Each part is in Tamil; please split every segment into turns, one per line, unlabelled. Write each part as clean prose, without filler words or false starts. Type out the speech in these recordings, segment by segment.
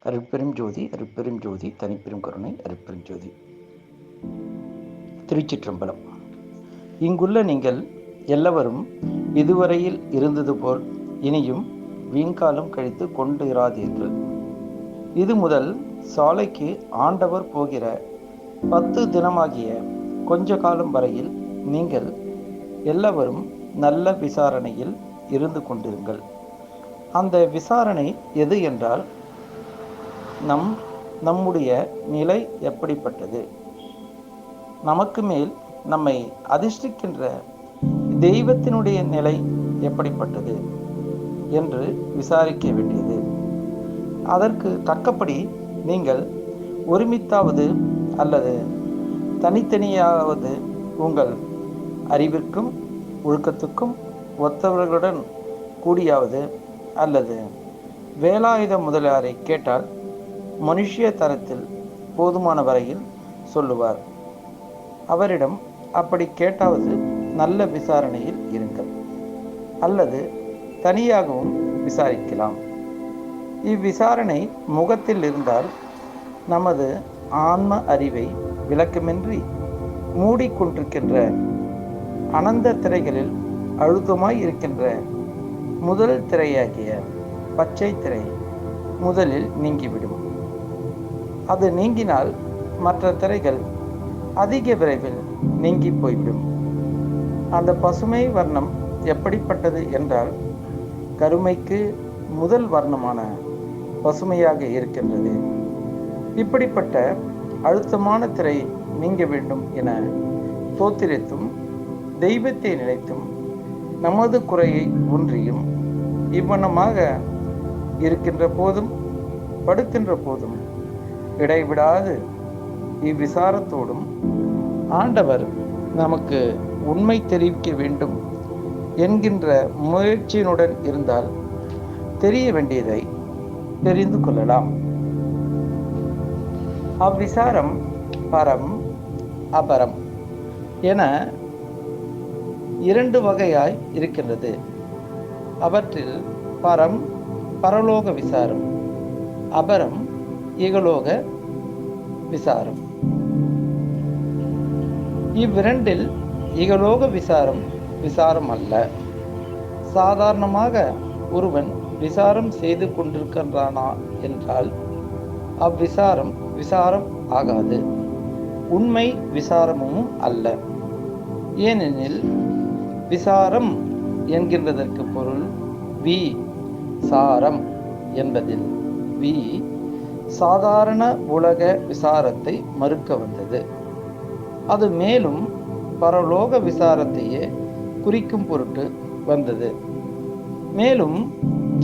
அருட்பெரும் ஜோதி, அருட்பெரும் ஜோதி, தனிப்பெரும் கருணை, அருட்பெரும் ஜோதி. திருச்சிற்றம்பலம். இங்குள்ள நீங்கள் எல்லவரும் இதுவரையில் இருந்தது போல் இனியும் வீண்காலம் கழித்து கொண்டு இராதீர்கள். இது முதல் சாலைக்கு ஆண்டவர் போகிற 10 தினமாகிய கொஞ்ச காலம் வரையில் நீங்கள் எல்லவரும் நல்ல விசாரணையில் இருந்து கொண்டிருங்கள். அந்த விசாரணை எது என்றால், நம்முடைய நிலை எப்படிப்பட்டது, நமக்கு மேல் நம்மை அதிர்ஷ்டிக்கின்ற தெய்வத்தினுடைய நிலை எப்படிப்பட்டது என்று விசாரிக்க வேண்டியது. அதற்கு தக்கபடி நீங்கள் ஒருமித்தாவது அல்லது தனித்தனியாவது உங்கள் அறிவிற்கும் ஒழுக்கத்துக்கும் ஒத்தவர்களுடன் கூடியாவது அல்லது வேலாயுத முதலியாரை கேட்டால் மனுஷிய தரத்தில் போதுமான வரையில் சொல்லுவார். அவரிடம் அப்படி கேட்டாவது நல்ல விசாரணையில் இருங்கள், அல்லது தனியாகவும் விசாரிக்கலாம். இவ்விசாரணை முகத்தில் இருந்தால் நமது ஆன்ம அறிவை விளக்கமின்றி மூடிக்கொண்டிருக்கின்ற அனந்த திரைகளில் அழுத்தமாய் இருக்கின்ற முதல் திரையாகிய பச்சை திரை முதலில் நீங்கிவிடும். அது நீங்கினால் மற்ற திரைகள் அதிக விரைவில் நீங்கி போய்விடும். அந்த பசுமை வர்ணம் எப்படிப்பட்டது என்றால், கருமைக்கு முதல் வர்ணமான பசுமையாக இருக்கின்றது. இப்படிப்பட்ட அழுத்தமான திரை நீங்க வேண்டும் என தோத்திரித்தும் தெய்வத்தை நினைத்தும் நமது குறையை ஒன்றியும் இவ்வண்ணமாக இருக்கின்ற போதும் படுக்கின்ற போதும் இடைவிடாது இவ்விசாரத்தோடும் ஆண்டவர் நமக்கு உண்மை தெரிவிக்க வேண்டும் என்கின்ற முயற்சியினுடன் இருந்தால் தெரிய வேண்டியதை தெரிந்து கொள்ளலாம். அவ்விசாரம் பரம் அபரம் என 2 வகையாய் இருக்கின்றது. அவற்றில் பரம் பரலோக விசாரம், அபரம் இகலோக விசாரம். இவ்விரண்டில் இகலோக விசாரம் அல்ல. சாதாரணமாக ஒருவன் விசாரம் செய்து கொண்டிருக்கின்றானா என்றால் விசாரம் ஆகாது, உண்மை விசாரமும் அல்ல. ஏனெனில் விசாரம் என்கின்றதற்கு பொருள் சாரம் என்பதில் சாதாரண உலக விசாரத்தை மறுக்க வந்தது. அது மேலும் பரலோக விசாரத்தையே குறிக்கும் பொருட்டு வந்தது. மேலும்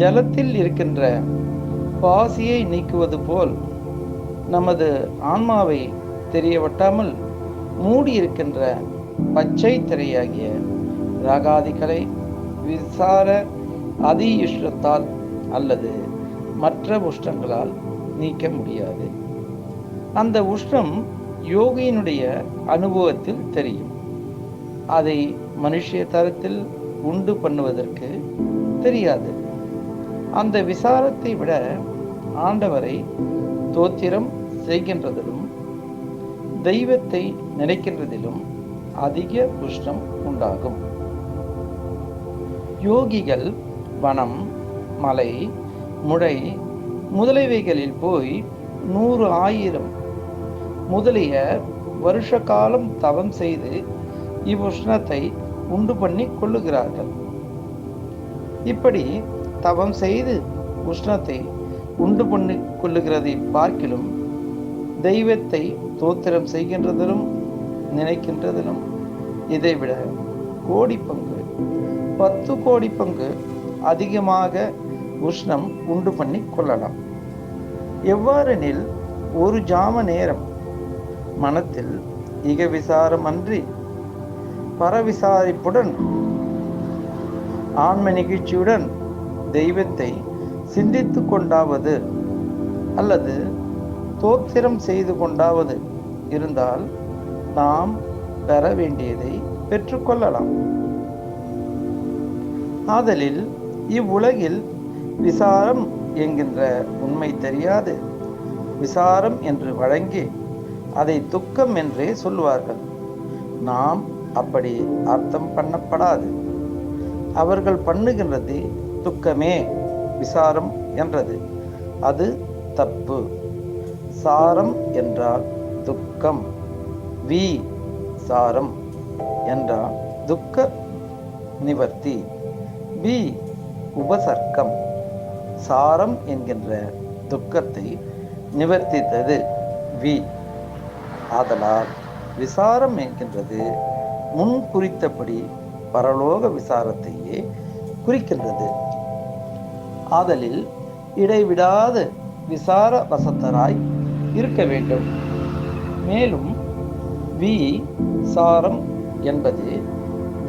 ஜலத்தில் இருக்கின்ற பாசியை நீக்குவது போல் நமது ஆன்மாவை தெரியவட்டாமல் மூடியிருக்கின்ற பச்சை திரையாகிய ராகாதிகளை விசார அதி இஷ்டத்தால் அல்லது மற்ற உஷ்ணங்களால் நீக்க முடியாது. அந்த உஷ்ணம் யோகியினுடைய அனுபவத்தில் தெரியும். அதை மனுஷ தரத்தில் உண்டு பண்ணுவதற்கு தெரியாது. அந்த விசாரத்தை விட ஆண்டவரை தோத்திரம் செய்கின்றதிலும் தெய்வத்தை நினைக்கின்றதிலும் அதிக உஷ்ணம் உண்டாகும். யோகிகள் வனம், மலை, முளை முதலியவைகளில் போய் 100, 1000 முதலிய வருஷ காலம் தவம் செய்து இவ்வுஷ்ணத்தை உண்டு பண்ணி கொள்ளுகிறார்கள். இப்படி தவம் செய்து உஷ்ணத்தை உண்டு பண்ணி கொள்ளுகிறதை பார்க்கிலும் தெய்வத்தை தோத்திரம் செய்கின்றதிலும் நினைக்கின்றதிலும் இதைவிட கோடி பங்கு 10 கோடி பங்கு அதிகமாக உஷ்ணம் உண்டு பண்ணி கொள்ளலாம். எவ்வாறெனில் ஒரு ஜாம நேரம் மனத்தில் இக விசாரம் அன்றி பரவிசாரிப்புடன் ஆன்ம நிகழ்ச்சியுடன் தெய்வத்தை சிந்தித்து கொண்டாவது அல்லது தோத்திரம் செய்து கொண்டாவது இருந்தால் நாம் பெற வேண்டியதை பெற்றுக்கொள்ளலாம். ஆதலில் இவ்வுலகில் விசாரம்
என்கின்ற உண்மை தெரியாது விசாரம் என்று வழங்கி அதை துக்கம் என்றே சொல்லுவார்கள். நாம் அப்படி அர்த்தம் பண்ணப்படாது. அவர்கள் பண்ணுகின்றது துக்கமே விசாரம் என்றது. அது தப்பு. சாரம் என்றால் துக்கம், வி சாரம் என்றால் துக்க நிவர்த்தி, வி உபசர்க்கம். சாரம் என்கின்ற துக்கத்தை நிவர்த்தித்தது வி. ஆதலால் விசாரம் என்கின்றது முன் குறித்தபடி பரலோக விசாரத்தையே குறிக்கின்றது. ஆதலில் இடைவிடாத விசார வசத்தராய் இருக்க வேண்டும். மேலும் வி சாரம் என்பது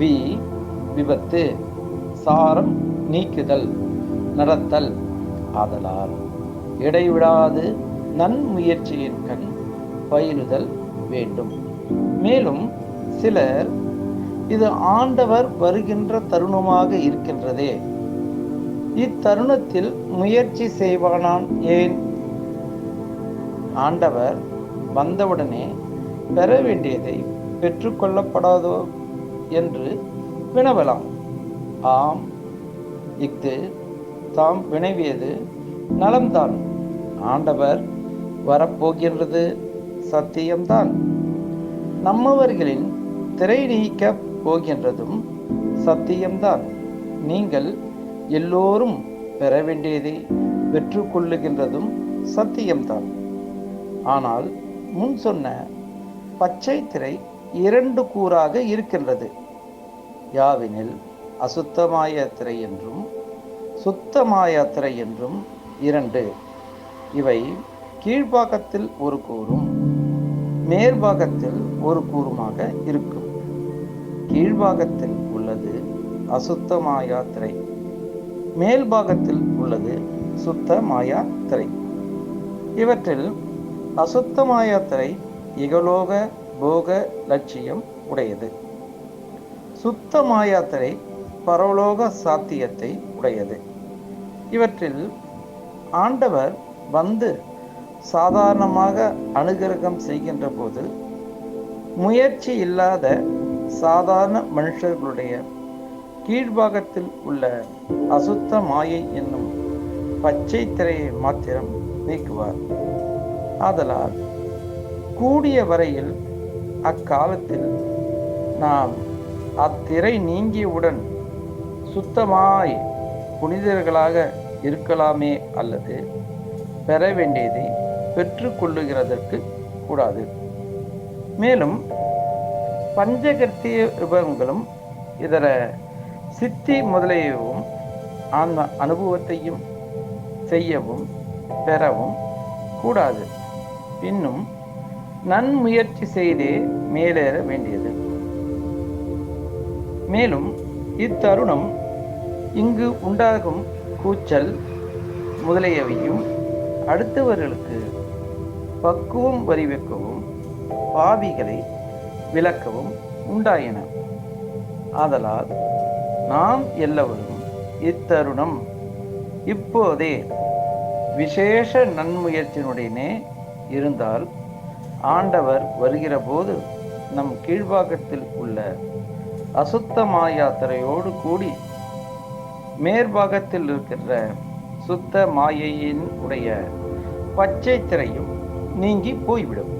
வி விபத்து, சாரம் நீக்குதல், நடத்தல். ஆதலால் இடைவிடாது நன்முயற்சியின் கண் பயிலுதல் வேண்டும். மேலும் சிலர் இது ஆண்டவர் வருகின்ற தருணமாக இருக்கின்றதே, இத்தருணத்தில் முயற்சி செய்வானான் ஏன்? ஆண்டவர் வந்தவுடனே பெற வேண்டியதை பெற்றுக்கொள்ளப்படாதோ என்று வினவலாம். ஆம், இஃது தாம் வினவியது நலம்தான். ஆண்டவர் வரப்போகின்றது சத்தியம்தான். நம்மவர்களின் திரை நீக்க போகின்றதும் சத்தியம்தான். நீங்கள் எல்லோரும் பெற வேண்டியதை பெற்றுக்கொள்ளுகின்றதும் சத்தியம்தான். ஆனால் முன் சொன்ன பச்சை திரை 2 கூறாக இருக்கின்றது. யாவினில் அசுத்தமாய திரை என்றும் சுத்தமாய திரை என்றும் 2. இவை கீழ்பாகத்தில் ஒரு கூறும் மேற்பாகத்தில் ஒரு கூறுமாக இருக்கும். கீழ்பாகத்தில் உள்ளது அசுத்தமாயா திரை, மேல்பாகத்தில் உள்ளது சுத்த மாயா திரை. இவற்றில் அசுத்தமாயா திரை இகலோக போக லட்சியம் உடையது. சுத்த மாயா திரை பரலோக சாத்தியத்தை உடையது. இவற்றில் ஆண்டவர் வந்து சாதாரணமாக அனுகிரகம் செய்கின்ற போது முயற்சி இல்லாத சாதாரண மனுஷர்களுடைய கீழ்பாகத்தில் உள்ள அசுத்த மாயை என்னும் பச்சை திரையை மாத்திரம் நீக்குவார். ஆதலால் கூடிய வரையில் அக்காலத்தில் நாம் அத்திரை நீங்கியவுடன் சுத்தமாய் புனிதர்களாக இருக்கலாமே, அல்லது பெற வேண்டியதை பெற்றுக்கொள்ளுகிறதற்கு கூடாது. மேலும் பஞ்சகர்த்திய விபவங்களும் இதர சித்தி முதலியவும் ஆன்ம அனுபவத்தையும் செய்யவும் பெறவும் கூடாது. இன்னும் நன்முயற்சி செய்தே மேலேற வேண்டியது. மேலும் இத்தருணம் இங்கு உண்டாகும் கூச்சல் முதலியவையும் அடுத்தவர்களுக்கு பக்குவம் வரிவிக்கவும் பாவிகளை விளக்கவும் உண்டாயின. ஆதலால் நாம் எல்லவரும் இத்தருணம் இப்போதே விசேஷ நன்முயற்சியினுடனே இருந்தால் ஆண்டவர் வருகிற போது நம் கீழ்பாகத்தில் உள்ள அசுத்த மாயாத்திரையோடு கூடி மேற்பாகத்தில் இருக்கின்ற சுத்த மாயையின் உடைய பச்சை திரையும் நீங்கி போய்விடும்.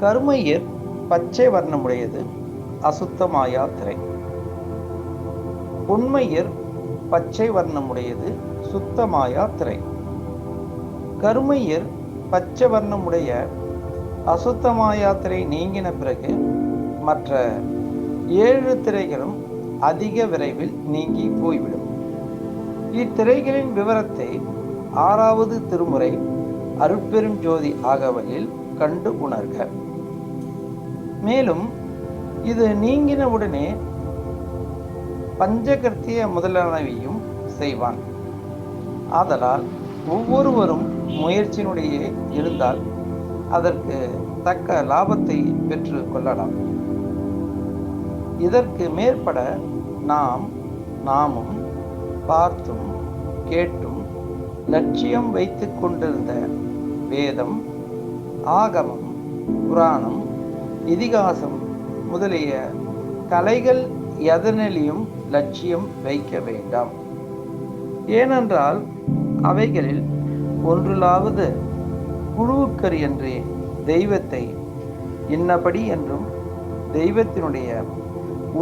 கருமையர் பச்சை வர்ணமுடையது அசுத்த மாயா திரை. பொன்மையர் பச்சை வர்ணமுடையது சுத்த மாயா திரை. கருமையர் பச்சை வர்ணமுடைய அசுத்த மாயா திரை நீங்கின பிறகு மற்ற 7 திரைகளும் அதிக விரைவில் நீங்கி போய்விடும். இத்திரைகளின் விவரத்தை 6வது திருமுறை அருட்பெரும் ஜோதி ஆகவலில் கண்டு உணர்க. மேலும் இது நீங்கினவுடனே பஞ்சகர்த்திய முதலானவையும் செய்வான். ஆதலால் ஒவ்வொருவரும் முயற்சியினுடைய இருந்தால் அதற்கு தக்க லாபத்தை பெற்று கொள்ளலாம். இதற்கு மேற்பட நாமும் பார்த்தும் கேட்டும் லட்சியம் வைத்து கொண்டிருந்த வேதம், ஆகமம், புராணம், இதிகாசம் முதலிய கலைகள் எதனிலும் லட்சியம் வைக்க வேண்டாம். ஏனென்றால் அவைகளில் ஒன்றிலாவது புழுவுக்கரி என்றே தெய்வத்தை இன்னபடி என்றும் தெய்வத்தினுடைய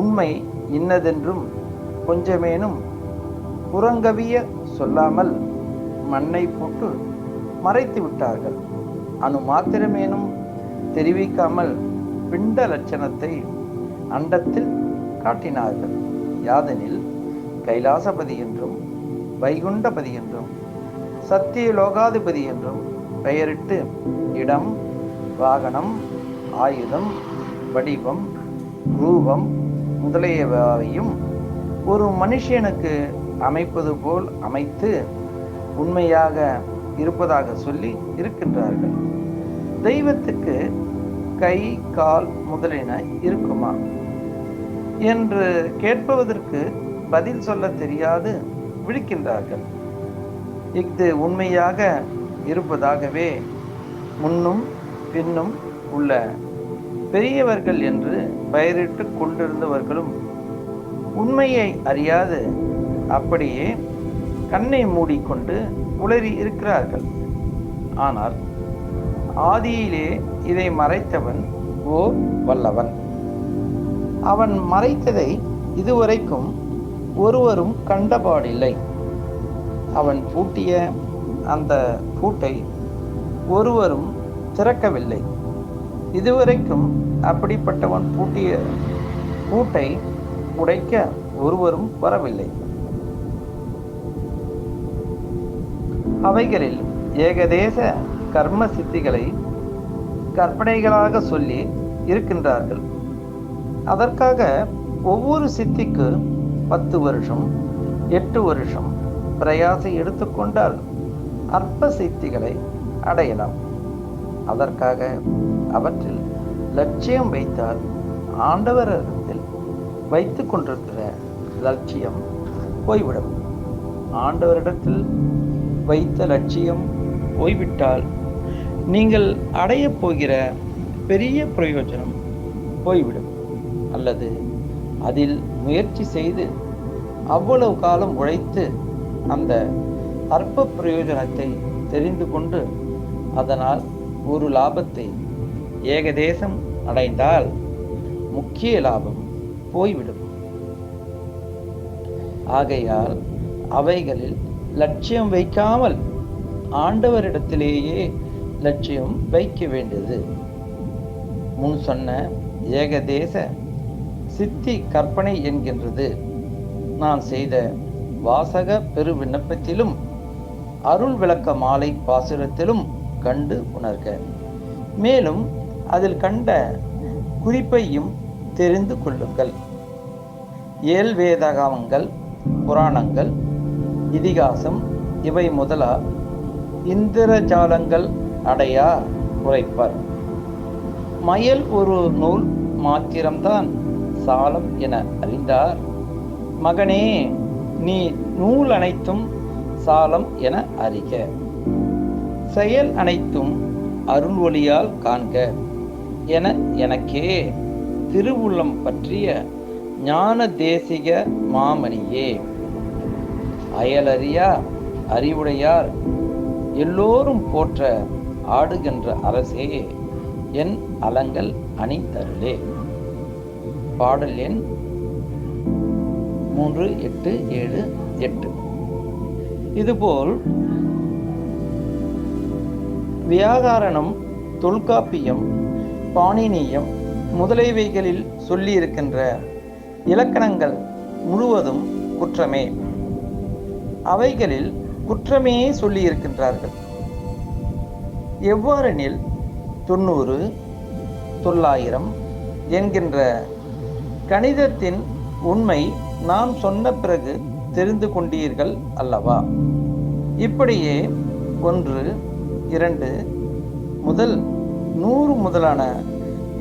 உண்மை இன்னதென்றும் கொஞ்சமேனும் புறங்கவிய சொல்லாமல் மண்ணை போட்டு மறைத்து விட்டார்கள். அணு மாத்திரமேனும் தெரிவிக்காமல் பிண்ட லட்சணத்தை அண்டத்தில் காட்டினார்கள். யாதெனில் கைலாசபதி என்றும் வைகுண்டபதி என்றும் சத்திய லோகாதிபதி என்றும் பெயரிட்டு இடம், வாகனம், ஆயுதம், வடிவம், ரூபம் முதலியவையும் ஒரு மனுஷனுக்கு அமைப்பது போல் அமைத்து உண்மையாக இருப்பதாக சொல்லி இருக்கின்றார்கள். தெய்வத்துக்கு கை, கால் முதலின இருக்குமா என்று கேட்பதற்கு பதில் சொல்ல தெரியாது விழிக்கின்றார்கள். இது உண்மையாக இருப்பதாகவே முன்னும் பின்னும் உள்ள பெரியவர்கள் என்று பெயரிட்டு கொண்டிருந்தவர்களும் உண்மையை அறியாது அப்படியே கண்ணை மூடிக்கொண்டு உளறி இருக்கிறார்கள். ஆனால் ஆதியிலே இதை மறைத்தவன் ஓர் வல்லவன். அவன் மறைத்ததை இதுவரைக்கும் ஒருவரும் கண்டபாடில்லை. அவன் பூட்டிய அந்த பூட்டை ஒருவரும் திறக்கவில்லை. இதுவரைக்கும் அப்படிப்பட்டவன் பூட்டிய பூட்டை உடைக்க ஒருவரும் வரவில்லை. அவைகளில் ஏகதேச கர்ம சித்திகளை கற்பனைகளாக சொல்லி இருக்கின்றார்கள். அதற்காக ஒவ்வொரு சித்திக்கு 10 வருஷம் 8 வருஷம் பிரயாசை எடுத்துக்கொண்டால் அற்ப சித்திகளை அடையலாம். அதற்காக அவற்றில் லட்சியம் வைத்தால் ஆண்டவரிடத்தில் வைத்து கொண்டிருக்கிற லட்சியம் போய்விடும். ஆண்டவரிடத்தில் வைத்த லட்சியம் போய்விட்டால் நீங்கள் அடைய போகிற பெரிய பிரயோஜனம் போய்விடும். அல்லது அதில் முயற்சி செய்து அவ்வளவு காலம் உழைத்து அந்த அற்ப பிரயோஜனத்தை தெரிந்து கொண்டு அதனால் ஒரு லாபத்தை ஏகதேசம் அடைந்தால் முக்கிய லாபம் போய்விடும். ஆகையால் அவைகளில் லட்சியம் வைக்காமல் ஆண்டவரிடத்திலேயே லட்சியம் வைக்க வேண்டியது. முன் சொன்ன ஏகதேச சித்தி கற்பனை என்கின்றது நான் செய்த வாசக பெரு விண்ணப்பத்திலும் அருள் விளக்க மாலை பாசுரத்திலும் கண்டு உணர்க. மேலும் அதில் கண்ட குறிப்பையும் தெரிந்து கொள்ளுங்கள். வேதாகமங்கள், புராணங்கள், இதிகாசம் இவை முதலா இந்திரஜாலங்கள் அடையா உரைப்பர். மயல் ஒரு நூல் மாத்திரம்தான் சாலம் என அறிந்தார். மகனே, நீ நூல் அனைத்தும் சாலம் என அறிக. செயல் அனைத்தும் அருள் ஒளியால் காண்க என எனக்கே திருவுள்ளம் பற்றிய ஞான தேசிக மாமணியே. அயலறியா அறிவுடையார் எல்லோரும் போற்ற ஆடுகின்ற அரசே, என் அலங்கள் அணிந்தருளே. பாடல் எண் 3, 8, 7, 8. இதுபோல் வியாகரணம், தொல்காப்பியம், பாணினியம் முதலியவைகளில் சொல்லியிருக்கின்ற இலக்கணங்கள் முழுவதும் குற்றமே. அவைகளில் குற்றமே சொல்லியிருக்கின்றார்கள். எவ்வாறெனில் 90, 900 என்கின்ற கணிதத்தின் உண்மை நாம் சொன்ன பிறகு தெரிந்து கொண்டீர்கள் அல்லவா? இப்படியே 1, 2 முதல் 100 முதலான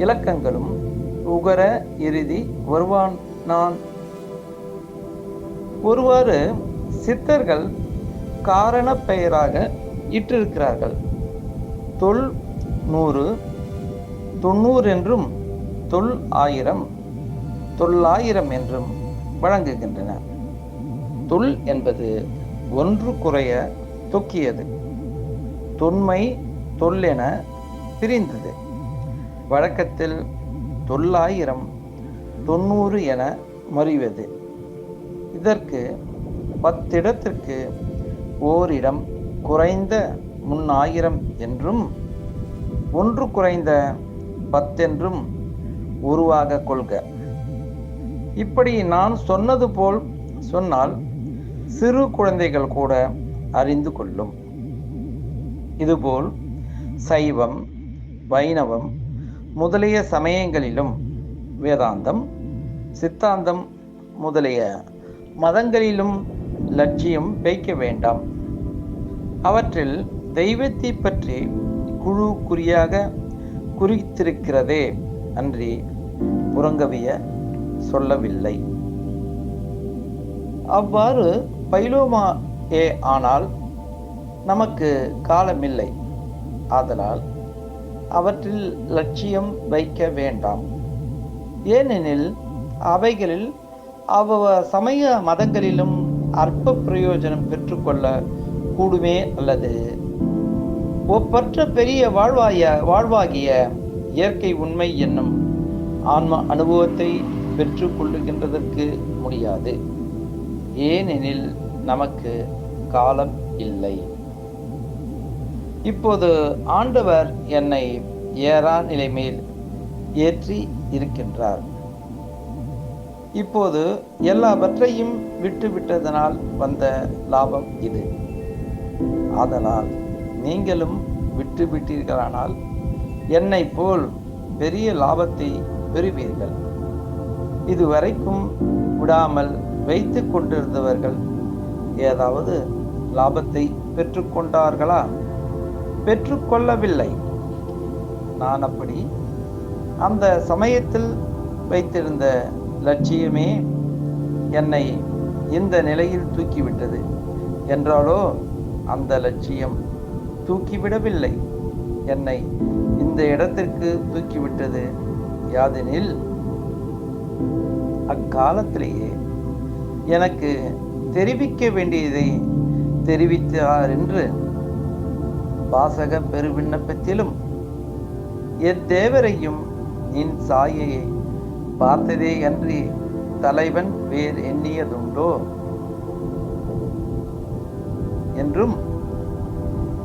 இலக்கங்களும் உகர இறுதி வருவான் நான். ஒருவாறு சித்தர்கள் காரண பெயராக இட்டிருக்கிறார்கள். தொல் 100 90 என்றும் தொல் 1000 தொள்ளாயிரம் என்றும் வழங்குகின்றன. தொல் என்பது ஒன்று குறைய தொக்கியது. தொன்மை தொல்லென பிரிந்தது. வழக்கத்தில் 900 90 என மறிவது. இதற்கு 10 இடத்திற்கு ஓரிடம் குறைந்த 3000 என்றும் ஒன்று குறைந்த 10 என்றும் உருவாக கொள்க. இப்படி நான் சொன்னது போல் சொன்னால் சிறு குழந்தைகள் கூட அறிந்து கொள்ளும். இதுபோல் சைவம் வைணவம் முதலிய சமயங்களிலும் வேதாந்தம் சித்தாந்தம் முதலிய மதங்களிலும் லட்சியம் வைக்க வேண்டாம். அவற்றில் தெய்வத்தை பற்றி குழு குறியாக குறித்திருக்கிறதே அன்றி புறங்கவிய சொல்லவில்லை. அவ்வாறு பயிலோமா ஆனால் நமக்கு காலமில்லை. ஆதலால் அவற்றில் லட்சியம் வைக்க வேண்டாம். ஏனெனில் அவைகளில் சமய மதங்களிலும் அற்ப பிரயோஜனம் பெற்றுக்கொள்ள கூடுமே அல்லது ஒப்பற்ற பெரிய வாழ்வாகிய இயற்கை உண்மை என்னும் ஆன்ம அனுபவத்தை பெற்று கொள்ளுகின்றதற்கு முடியாது. ஏனெனில் நமக்கு காலம் இல்லை. இப்போது ஆண்டவர் என்னை ஏறா நிலைமேல் ஏற்றி இருக்கின்றார். இப்போது எல்லாவற்றையும் விட்டுவிட்டதனால் வந்த லாபம் இது. ஆதலால் நீங்களும் விட்டுவிட்டீர்களானால் என்னை போல் பெரிய லாபத்தை பெறுவீர்கள். இதுவரைக்கும் விடாமல் வைத்து கொண்டிருந்தவர்கள் ஏதாவது லாபத்தை பெற்றுக்கொண்டார்களா? பெற்றுக்கொள்ளவில்லை. நான் அப்படி அந்த சமயத்தில் வைத்திருந்த லட்சியமே என்னை இந்த நிலையில் தூக்கிவிட்டது என்றாலோ அந்த லட்சியம் தூக்கிவிடவில்லை. என்னை இந்த இடத்திற்கு தூக்கிவிட்டது யாதெனில் அக்காலத்திலேயே எனக்கு தெரிவிக்க வேண்டியதை தெரிவித்தார் என்று வாசக பெருவிண்ணப்பத்திலும் எத்தேவரையும் நின் சாயையை பார்த்ததே அன்றி தலைவன் வேறு எண்ணியதுண்டோ என்றும்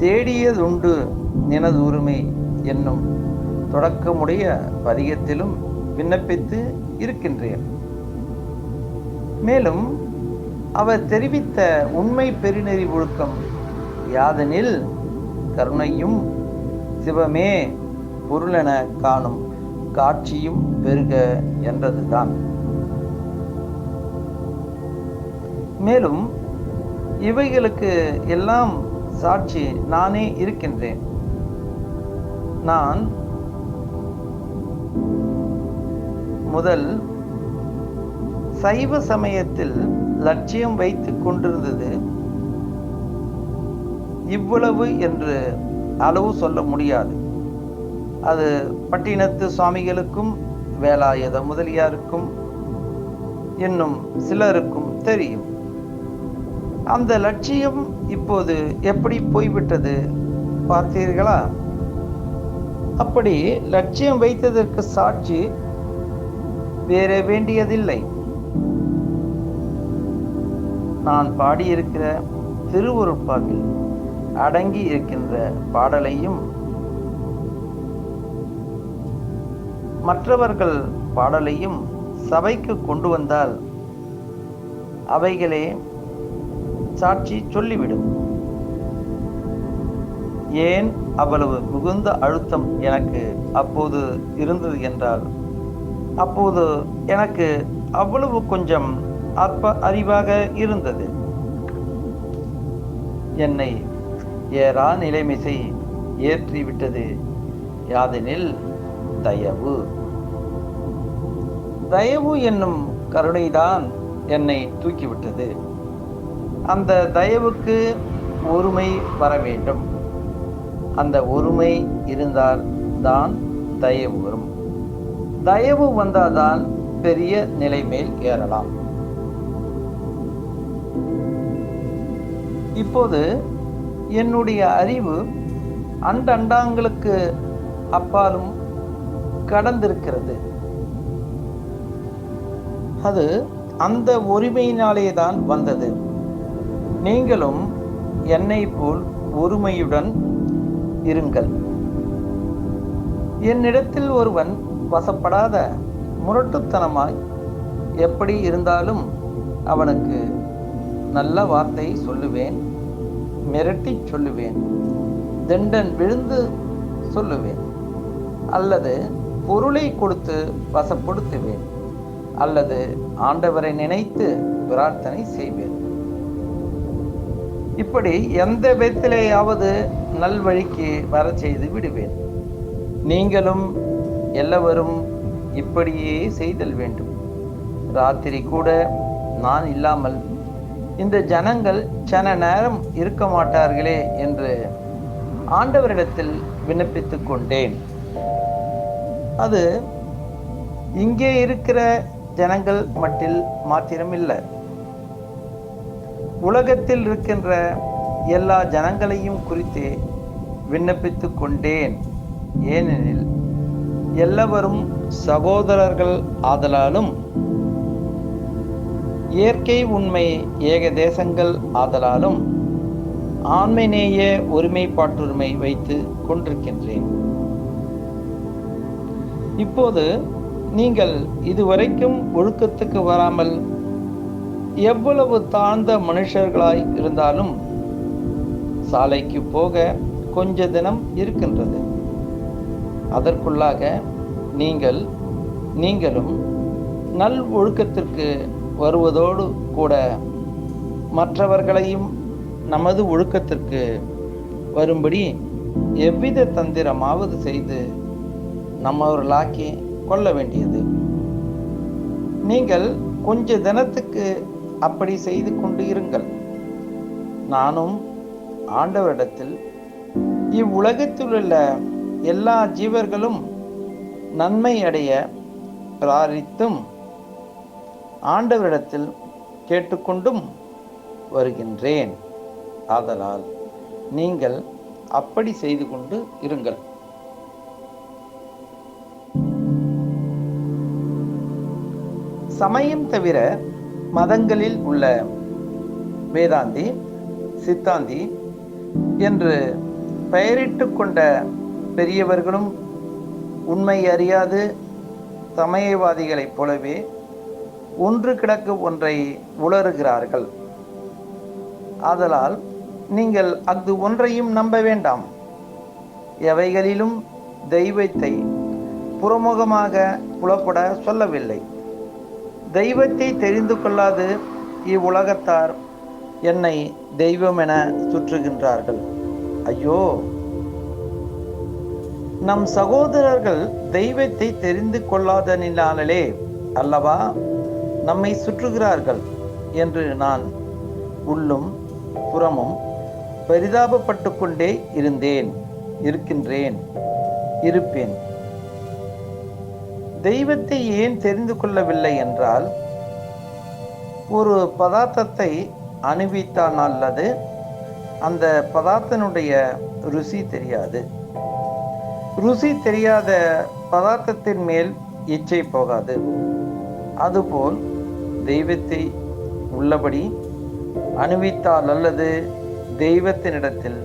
தேடியதுண்டு நினது உரிமை என்னும் தொடக்கமுடைய பதிகத்திலும் விண்ணப்பித்து இருக்கின்றேன். மேலும் அவர் தெரிவித்த உண்மை பெருநெறி ஒழுக்கம் யாதெனில் கருணையும் சிவமே பொருளென காணும் காட்சியும் பெருக என்றதுதான். மேலும் இவைகளுக்கு எல்லாம் சாட்சி நானே இருக்கின்றேன். நான் முதல் சைவ சமயத்தில் லட்சியம் வைத்துக் கொண்டிருந்தது இவ்வளவு என்று அளவு சொல்ல முடியாது. அது பட்டினத்து சுவாமிகளுக்கும் வேலாயுத முதலியாருக்கும் இன்னும் சிலருக்கும் தெரியும். அந்த லட்சியம் இப்போது எப்படி போய்விட்டது பார்த்தீர்களா? அப்படி லட்சியம் வைத்ததற்கு சாட்சி வேற வேண்டியதில்லை. நான் பாடியிருக்கிற திருவருட்பாவில் அடங்கி இருக்கின்ற பாடலையும் மற்றவர்கள் பாடலையும் சபைக்கு கொண்டு வந்தால் அவைகளே சாட்சி சொல்லிவிடும். ஏன் அவ்வளவு மிகுந்த அழுத்தம் எனக்கு அப்போது இருந்தது என்றால், அப்போது எனக்கு அவ்வளவு கொஞ்சம் அற்ப அறிவாக இருந்தது. என்னை ஏறா நிலைமிசை ஏற்றிவிட்டது யாதெனில் தயவு. தயவு என்னும் கருணைதான் என்னை தூக்கிவிட்டது. அந்த தயவுக்கு ஒருமை வர வேண்டும். அந்த ஒருமை இருந்தால் தான் தயவு வரும். தயவு வந்தால்தான் பெரிய நிலை மேல் ஏறலாம். இப்போது என்னுடைய அறிவு அண்டங்களுக்கு அப்பாலும் கடந்திருக்கிறது. அது அந்த ஒருமையினாலே தான் வந்தது. நீங்களும் என்னை போல் ஒருமையுடன் இருங்கள். என்னிடத்தில் ஒருவன் வசப்படாத முரட்டுத்தனமாய் எப்படி இருந்தாலும் அவனுக்கு நல்ல வார்த்தை சொல்லுவேன், மிரட்டி சொல்லுவேன், தண்டன் விழுந்து சொல்லுவேன், அல்லது பொருளை கொடுத்து வசப்படுத்துவேன், அல்லது ஆண்டவரை நினைத்து பிரார்த்தனை செய்வேன். இப்படி எந்த விதத்திலேயாவது நல்வழிக்கு வர செய்து விடுவேன். நீங்களும் எல்லாவரும் இப்படியே செய்தல் வேண்டும். ராத்திரி கூட நான் இல்லாமல் இந்த ஜனங்கள் சன நேரம் இருக்க மாட்டார்களே என்று ஆண்டவரிடத்தில் விண்ணப்பித்துக் கொண்டேன். அது இங்கே இருக்கிற ஜனங்கள் மட்டில் மாத்திரமில்லை, உலகத்தில் இருக்கின்ற எல்லா ஜனங்களையும் குறித்து விண்ணப்பித்துக் கொண்டேன். ஏனெனில் எல்லாவரும் சகோதரர்கள் ஆதலாலும் இயற்கை உண்மை ஏக தேசங்கள் ஆதலாலும் ஆண்மைநேய ஒருமைப்பாட்டுரிமை வைத்து கொண்டிருக்கின்றேன். இப்போது நீங்கள் இதுவரைக்கும் ஒழுக்கத்துக்கு வராமல் எவ்வளவு தாழ்ந்த மனுஷர்களாய் இருந்தாலும் சாலைக்கு போக கொஞ்ச தினம் இருக்கின்றது. அதற்குள்ளாக நீங்களும் நல் ஒழுக்கத்திற்கு வருவதோடு கூட மற்றவர்களையும் நமது ஒழுக்கத்திற்கு வரும்படி எவ்வித தந்திரமாவது செய்து நம்மவர்களாக்கி கொள்ள வேண்டியது. நீங்கள் கொஞ்ச தினத்துக்கு அப்படி செய்து கொண்டு இருங்கள். நானும் ஆண்டவரிடத்தில் இவ்வுலகத்தில் உள்ள எல்லா ஜீவர்களும் நன்மை அடைய பிரார்த்தித்தும் ஆண்டவரிடத்தில் கேட்டுக்கொண்டும் வருகின்றேன். ஆதலால் நீங்கள் அப்படி செய்து கொண்டு இருங்கள். சமயம் தவிர மதங்களில் உள்ள வேதாந்தி, சித்தாந்தி என்று பெயரிட்டு கொண்ட பெரியவர்களும் உண்மை அறியாது சமயவாதிகளைப் போலவே ஒன்று கிடக்கு ஒன்றை உளறுகிறார்கள். ஆதலால் நீங்கள் அது ஒன்றையும் நம்ப வேண்டாம். எவைகளிலும் தெய்வத்தை புறமுகமாக புலப்பட சொல்லவில்லை. தெய்வத்தை தெரிந்து கொள்ளாது இவ்வுலகத்தார் என்னை தெய்வம் என சுற்றுகின்றார்கள். ஐயோ, நம் சகோதரர்கள் தெய்வத்தை தெரிந்து கொள்ளாதனினாலே அல்லவா நம்மை சுற்றுகிறார்கள் என்று நான் உள்ளும் புறமும் பரிதாபப்பட்டு கொண்டே இருப்பேன். தெய்வத்தை ஏன் தெரிந்து கொள்ளவில்லை என்றால், ஒரு பதார்த்தத்தை அனுபவித்தான் அல்லது அந்த பதார்த்தனுடைய ருசி தெரியாது. ருசி தெரியாத பதார்த்தத்தின் மேல் இச்சை போகாது. அதுபோல் தெய்வத்தை உள்ளபடி அனுபவித்தால் அல்லது தெய்வத்தினிடத்தில்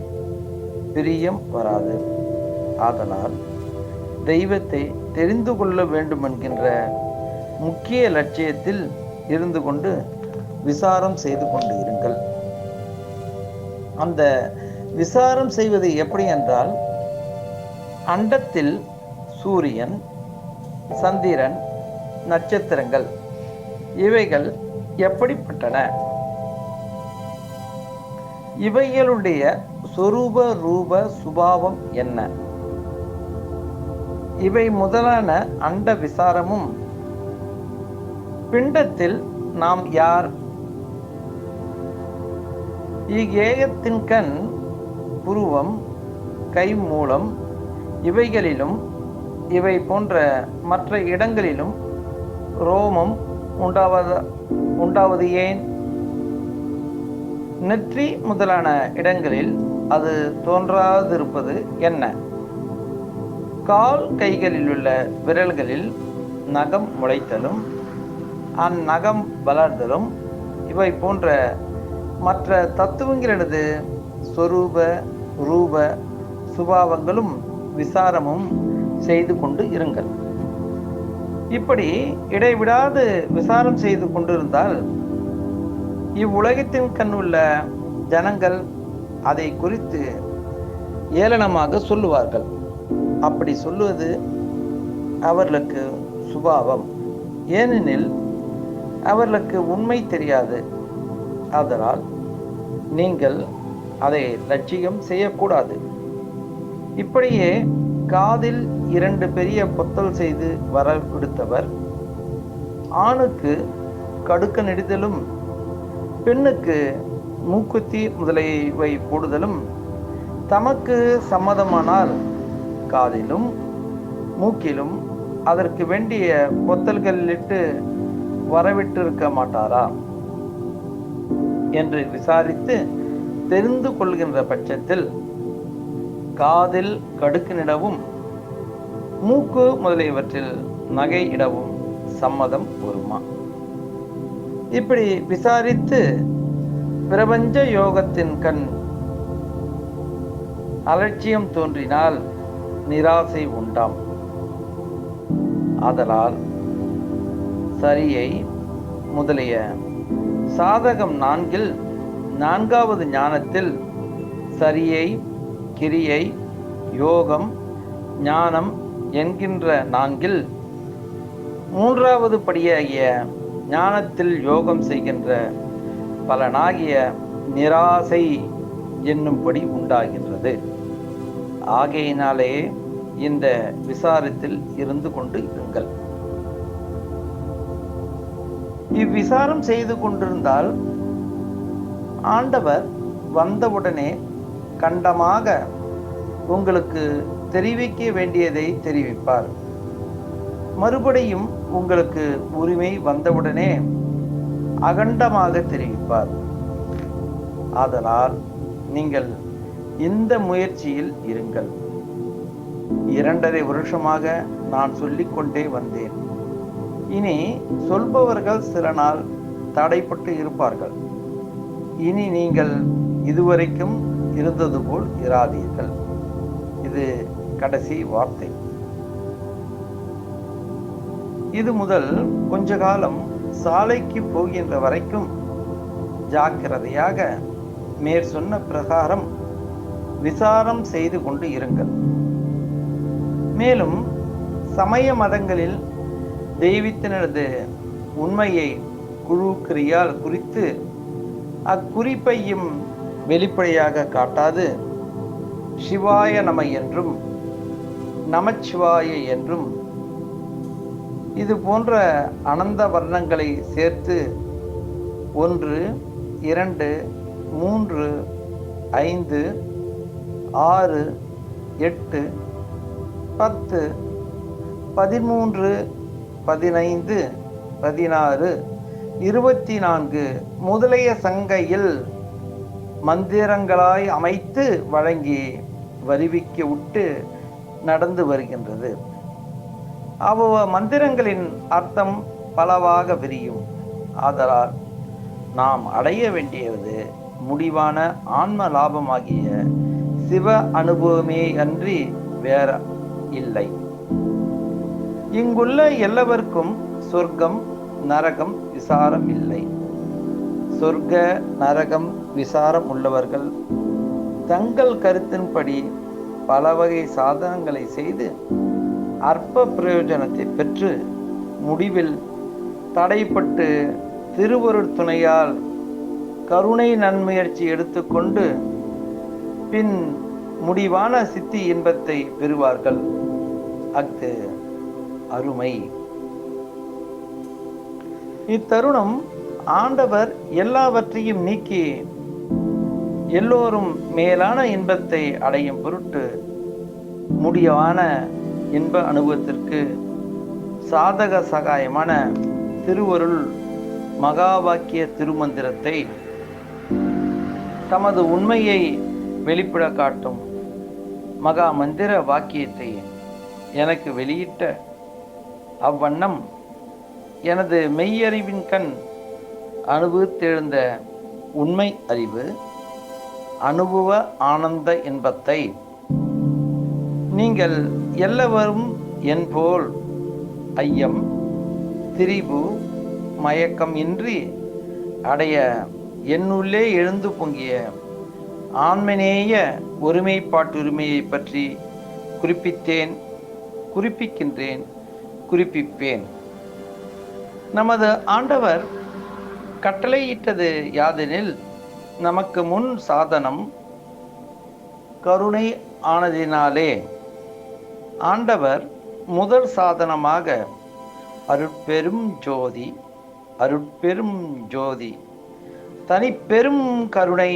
பிரியம் வராது. ஆதலால் தெய்வத்தை தெரிந்து கொள்ள வேண்டும் என்கின்ற முக்கிய லட்சியத்தில் இருந்து கொண்டு விசாரம் செய்து கொண்டு இருங்கள். அந்த விசாரம் செய்வது எப்படி என்றால், அண்டத்தில் சூரியன், சந்திரன், நட்சத்திரங்கள் இவைகள் எப்படிப்பட்டன, இவைகளுடைய சொரூப ரூப சுபாவம் என்ன, இவை முதலான அண்ட விசாரமும், பிண்டத்தில் நாம் யார், இக்கேயத்தின் கண் புருவம், கை மூலம் இவைகளிலும் இவை போன்ற மற்ற இடங்களிலும் ரோமம் உண்டாவது ஏன்? நெற்றி முதலான இடங்களில் அது தோன்றாதிருப்பது என்ன? கால் கைகளில் உள்ள விரல்களில் நகம் முளைத்தலும் அந்நகம் வளர்தலும் இவை போன்ற மற்ற தத்துவங்களது சொரூப ரூப சுபாவங்களும் விசாரமும் செய்து கொண்டு இருங்கள். இப்படி இடைவிடாது விசாரம் செய்து கொண்டிருந்தால் இவ்வுலகத்தின் கண் உள்ள ஜனங்கள் அதை குறித்து ஏளனமாக சொல்லுவார்கள். அப்படி சொல்லுவது அவர்களுக்கு சுபாவம். ஏனெனில் அவர்களுக்கு உண்மை தெரியாது. ஆதலால் நீங்கள் அதை லட்சியம் செய்யக்கூடாது. இப்படியே காதில் 2 பெரிய பொத்தல் செய்து வரவிடுத்தவர் ஆணுக்கு கடுக்க நெடிதலும் பெண்ணுக்கு மூக்குத்தி முதலியவை போடுதலும் தமக்கு சம்மதமானால் காதிலும் மூக்கிலும் அதற்கு வேண்டிய பொத்தல்களிட்டு வரவிட்டிருக்க மாட்டாரா என்று விசாரித்து தெரிந்து கொள்கின்ற பட்சத்தில் காதில் கடுக்கினிடவும் மூக்கு முதலியவற்றில் நகை இடவும் சம்மதம் வருமா? இப்படி விசாரித்து பிரபஞ்ச யோகத்தின் கண் அலட்சியம் தோன்றினால் நிராசை உண்டாம். ஆதலால் சரியை முதலிய சாதகம் 4 4வது ஞானத்தில் சரியை, கிரியை, யோகம், ஞானம் என்கின்ற 4 3வது படியாகிய ஞானத்தில் யோகம் செய்கின்ற பலனாகிய நிராசை என்னும்படி உண்டாகின்றது. ஆகையினாலே இந்த விசாரத்தில் இருந்து கொண்டு இருங்கள். இவ்விசாரம் செய்து கொண்டிருந்தால் ஆண்டவர் வந்தவுடனே கண்டமாக உங்களுக்கு தெரிவிக்க வேண்டியதை தெரிவிப்பார். மறுபடியும் உங்களுக்கு உரிமை வந்தவுடனே அகண்டமாக தெரிவிப்பார். ஆதலால் நீங்கள் இந்த முயற்சியில் இருங்கள். 2½ வருஷமாக நான் சொல்லிக்கொண்டே வந்தேன். இனி சொல்பவர்கள் சில நாள் தடைப்பட்டு இருப்பார்கள். இனி நீங்கள் இதுவரைக்கும் இருந்தது போல் இராதீர்கள். இது கடைசி வார்த்தை. இது முதல் கொஞ்ச காலம் சாலைக்கு போகின்ற வரைக்கும் ஜாக்கிரதையாக மேற் சொன்ன பிரகாரம் விசாரம் செய்து கொண்டு இருங்கள். மேலும் சமய மதங்களில் தெய்வத்தினது உண்மையை குழுக்கிரியால் குறித்து அக்குறிப்பையும் வெளிப்படையாக காட்டாது சிவாய நம என்றும் நமச்சிவாய என்றும் இது போன்ற அனந்த வர்ணங்களை சேர்த்து 1 2 3 5 6 8 10 13 15 16 24 முதலிய சங்கையில் மந்திரங்களாய் அமைத்து வழங்கி வருவிக்க விட்டு நடந்து வருகின்றது. மந்திரங்களின் அர்த்தம் பலவாக விரியும். ஆதலால் நாம் அடைய வேண்டியது முடிவான ஆன்ம லாபமாகிய சிவ அனுபவமே அன்றி வேற இல்லை. இங்குள்ள எல்லாவர்க்கும் சொர்க்கம் நரகம் விசாரம் இல்லை. சொர்க்க நரகம் விசாரம் உள்ளவர்கள் தங்கள் கருத்தின்படி பல வகை சாதனங்களை செய்து அற்ப பிரயோஜனத்தை பெற்று முடிவில் தடைப்பட்டு திருவருட் துணையால் கருணை நன்முயற்சி எடுத்துக்கொண்டு பின் முடிவான சித்தி இன்பத்தை பெறுவார்கள். அஃது அருமை. இத்தருணம் ஆண்டவர் எல்லாவற்றையும் நீக்கி எல்லோரும் மேலான இன்பத்தை அடையும் பொருட்டு முடிவான இன்ப அனுபவத்திற்கு சாதக சகாயமான திருவருள் மகா வாக்கிய திருமந்திரத்தை தமது உண்மையை வெளிப்பட காட்டும் மகா மந்திர வாக்கியத்தை எனக்கு வெளியிட்ட அவ்வண்ணம் எனது மெய்யறிவின் கண் அனுபவித்தெழுந்த உண்மை அறிவு அனுபவ ஆனந்த இன்பத்தை நீங்கள் எல்லவரும் என்போல் ஐயம் திரிபு மயக்கம் இன்றி அடைய என்னுள்ளே எழுந்து பொங்கிய ஆன்மநேய ஒருமைப்பாட்டுரிமையை பற்றி குறிப்பிக்கின்றேன் குறிப்பிப்பேன். நமது ஆண்டவர் கட்டளையிட்டது யாதெனில், நமக்கு முன் சாதனம் கருணை ஆனதினாலே ஆண்டவர் முதல் சாதனமாக அருட்பெரும் ஜோதி தனிப்பெரும் கருணை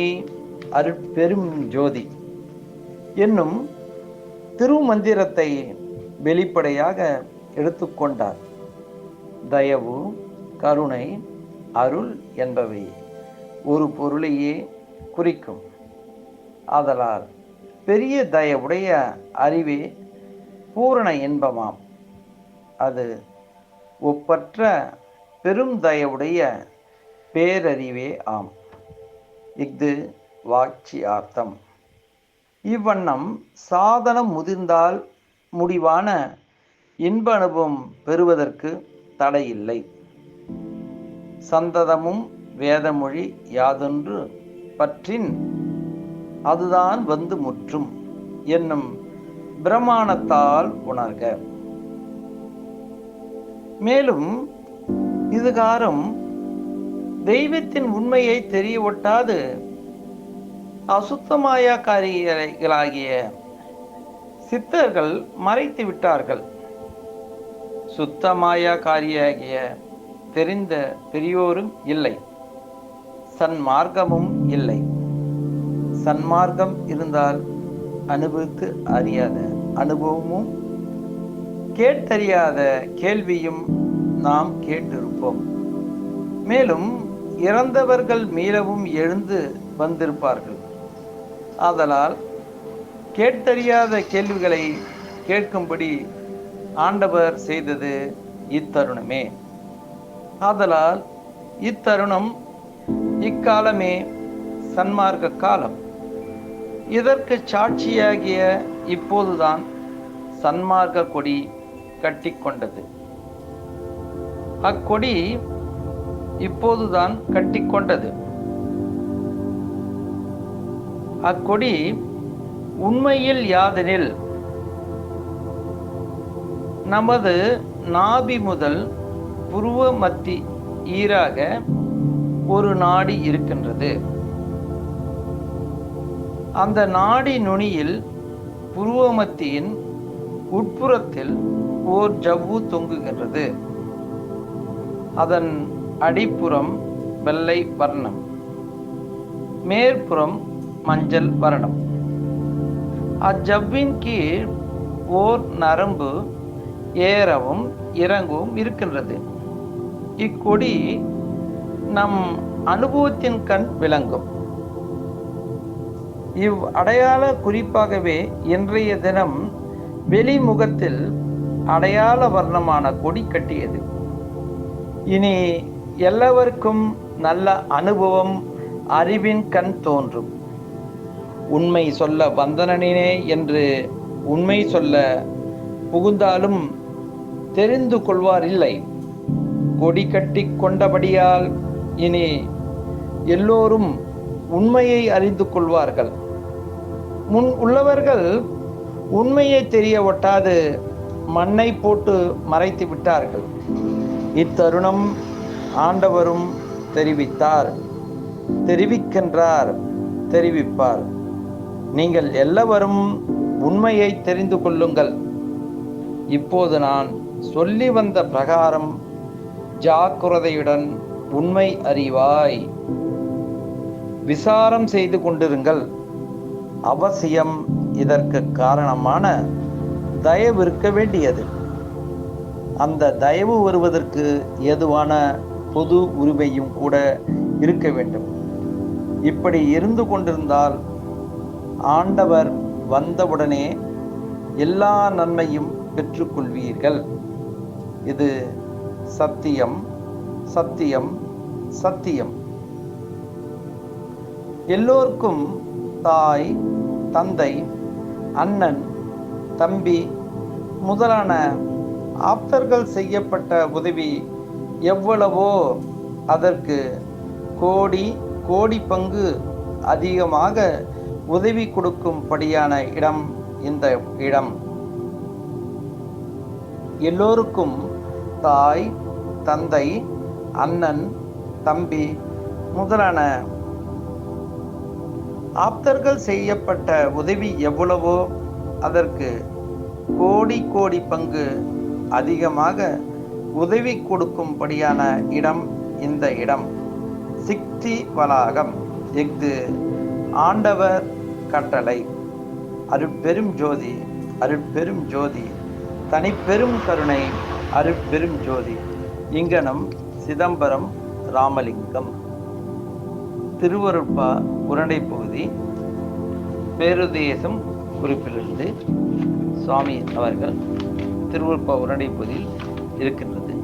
அருட்பெரும் ஜோதி என்னும் திருமந்திரத்தை வெளிப்படையாக எடுத்துக்கொண்டார். தயவு, கருணை, அருள் என்பவை ஒரு பொருளையே குறிக்கும். ஆதலால் பெரிய தயவுடைய அறிவே பூரண இன்பமாம். அது ஒப்பற்ற பெரும் தயவுடைய பேரறிவே ஆம். இஃது வாட்சியார்த்தம். இவ்வண்ணம் சாதனம் முதிர்ந்தால் முடிவான இன்ப அனுபவம் பெறுவதற்கு தடையில்லை. சந்ததமும் வேதமொழி யாதொன்று பற்றின் அதுதான் வந்து முற்றும் என்னும் பிரமாணத்தால் உணர்க. மேலும் இதுகாரும் தெய்வத்தின் உண்மையை தெரிய ஒட்டாது அசுத்தமாயக்காரிகளாகிய சித்தர்கள் மறைத்து விட்டார்கள். சுத்தமாயக்காரியாகிய தெரிந்த பெரியோரும் இல்லை, சன்மார்க்கமும் இல்லை. சன்மார்க்கம் இருந்தால் அனுபவித்து அறியாத அனுபவமும் கேட்டறியாத கேள்வியும் நாம் கேட்டிருப்போம். மேலும் இறந்தவர்கள் மீளவும் எழுந்து வந்திருப்பார்கள். ஆதலால் கேட்டறியாத கேள்விகளை கேட்கும்படி ஆண்டவர் செய்தது இத்தருணமே. ஆதலால் இத்தருணம் இக்காலமே சன்மார்க்க காலம். இதற்கு சாட்சியாகிய இப்போதுதான் சன்மார்க்க கொடி கட்டிக்கொண்டது. அக்கொடி இப்போதுதான் கட்டிக்கொண்டது. அக்கொடி உண்மையில் யாதெனில், நமது நாபி முதல் புருவ மத்தி ஈராக ஒரு நாடி இருக்கின்றது. அந்த நாடி நுனியில் புருவமத்தியின் உட்புறத்தில் ஓர் ஜவ்வு தொங்குகின்றது. அதன் அடிப்புறம் வெள்ளை வர்ணம், மேற்புறம் மஞ்சள் வர்ணம். அஜவ்வின் கீழ் ஓர் நரம்பு ஏறவும் இறங்கவும் இருக்கின்றது. இக்கொடி நம் அனுபவத்தின் கண் விளங்கும். இவ் அடையாள குறிப்பாகவே இன்றைய தினம் வெளிமுகத்தில் அடையாள வர்ணமான கொடி கட்டியது. இனி எல்லாருக்கும் நல்ல அனுபவம் அறிவின் கண் தோன்றும். உண்மை சொல்ல வந்தனனே என்று உண்மை சொல்ல புகுந்தாலும் தெரிந்து கொள்வார் இல்லை. கொடி கட்டி கொண்டபடியால் இனி எல்லோரும் உண்மையை அறிந்து கொள்வார்கள். முன் உள்ளவர்கள் உண்மையை தெரிய ஒட்டாது மண்ணை போட்டு மறைத்து விட்டார்கள். இத்தருணம் ஆண்டவரும் தெரிவிக்கின்றார், தெரிவிப்பார். நீங்கள் எல்லாரும் உண்மையை தெரிந்து கொள்ளுங்கள். இப்போது நான் சொல்லி வந்த பிரகாரம் ஜாக்கிரதையுடன் உண்மை அறிவாய். விசாரம் செய்து கொண்டிருங்கள். அவசியம் இதற்கு காரணமான தயவு இருக்க வேண்டியது. அந்த தயவு வருவதற்கு ஏதுவான பொது உரிமையும் கூட இருக்க வேண்டும். இப்படி இருந்து கொண்டிருந்தால் ஆண்டவர் வந்தவுடனே எல்லா நன்மையும் பெற்றுக்கொள்வீர்கள். இது சத்தியம், சத்தியம், சத்தியம். எல்லோருக்கும் தாய், தந்தை, அண்ணன், தம்பி முதலான ஆப்தர்கள் செய்யப்பட்ட உதவி எவ்வளவோ அதற்கு கோடி கோடி பங்கு அதிகமாக உதவி கொடுக்கும்படியான இடம் இந்த இடம். எல்லோருக்கும் தாய், தந்தை, அண்ணன், தம்பி முதலான ஆப்தர்கள் செய்யப்பட்ட உதவி எவ்வளவோ அதற்கு கோடி கோடி பங்கு அதிகமாக உதவி கொடுக்கும்படியான இடம் இந்த இடம். சிக்தி வளாகம். இஃது ஆண்டவர் கட்டளை. அருட்பெரும் ஜோதி, அருட்பெரும் ஜோதி, தனிப்பெரும் கருணை, அருட்பெரும் ஜோதி. இங்கனம் சிதம்பரம் ராமலிங்கம். திருவருட்பா உருண்டை பகுதி பேருதேசம் குறிப்பிலிருந்து சுவாமி அவர்கள் திருவருட்பா உருண்டை பகுதியில் இருக்கின்றது.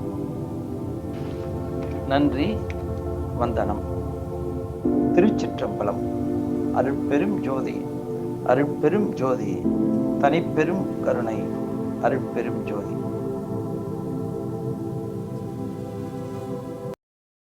நன்றி, வந்தனம். திருச்சிற்றம்பலம். அருட்பெரும் ஜோதி, அருட்பெரும் ஜோதி, தனிப்பெரும் கருணை, அருட்பெரும் ஜோதி.